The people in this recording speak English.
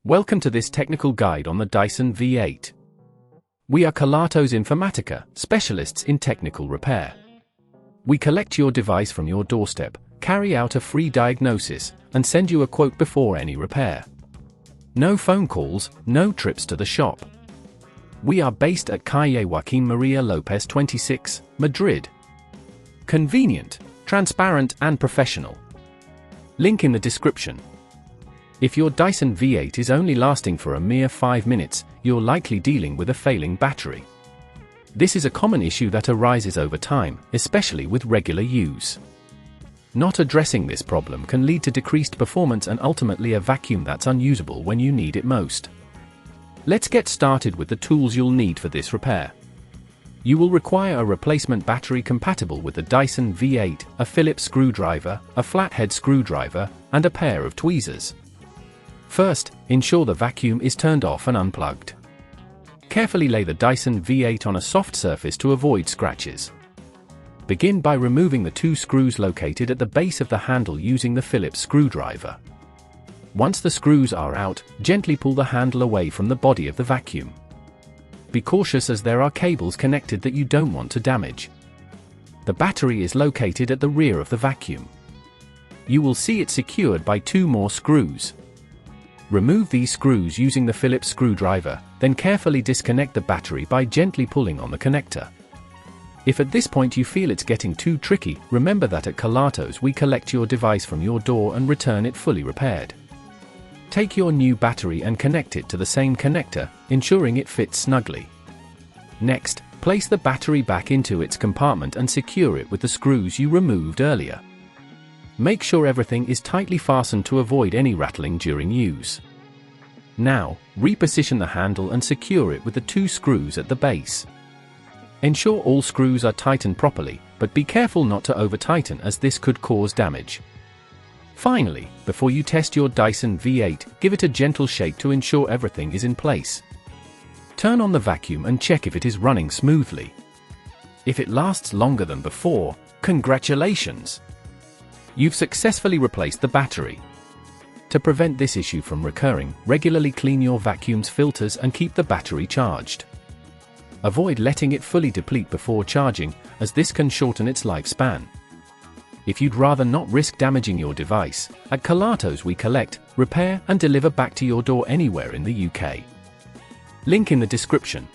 Welcome to this technical guide on the Dyson V8. We are Kelatos Informatica, specialists in technical repair. We collect your device from your doorstep, carry out a free diagnosis, and send you a quote before any repair. No phone calls, no trips to the shop. We are based at Calle Joaquín María López 26, Madrid. Convenient, transparent and professional. Link in the description. If your Dyson V8 is only lasting for a mere 5 minutes, you're likely dealing with a failing battery. This is a common issue that arises over time, especially with regular use. Not addressing this problem can lead to decreased performance and ultimately a vacuum that's unusable when you need it most. Let's get started with the tools you'll need for this repair. You will require a replacement battery compatible with the Dyson V8, a Phillips screwdriver, a flathead screwdriver, and a pair of tweezers. First, ensure the vacuum is turned off and unplugged. Carefully lay the Dyson V8 on a soft surface to avoid scratches. Begin by removing the 2 screws located at the base of the handle using the Phillips screwdriver. Once the screws are out, gently pull the handle away from the body of the vacuum. Be cautious as there are cables connected that you don't want to damage. The battery is located at the rear of the vacuum. You will see it secured by 2 more screws. Remove these screws using the Phillips screwdriver, then carefully disconnect the battery by gently pulling on the connector. If at this point you feel it's getting too tricky, remember that at Kelatos we collect your device from your door and return it fully repaired. Take your new battery and connect it to the same connector, ensuring it fits snugly. Next, place the battery back into its compartment and secure it with the screws you removed earlier. Make sure everything is tightly fastened to avoid any rattling during use. Now, reposition the handle and secure it with the 2 screws at the base. Ensure all screws are tightened properly, but be careful not to over-tighten as this could cause damage. Finally, before you test your Dyson V8, give it a gentle shake to ensure everything is in place. Turn on the vacuum and check if it is running smoothly. If it lasts longer than before, congratulations! You've successfully replaced the battery. To prevent this issue from recurring, regularly clean your vacuum's filters and keep the battery charged. Avoid letting it fully deplete before charging, as this can shorten its lifespan. If you'd rather not risk damaging your device, at Kelatos we collect, repair and deliver back to your door anywhere in the UK. Link in the description.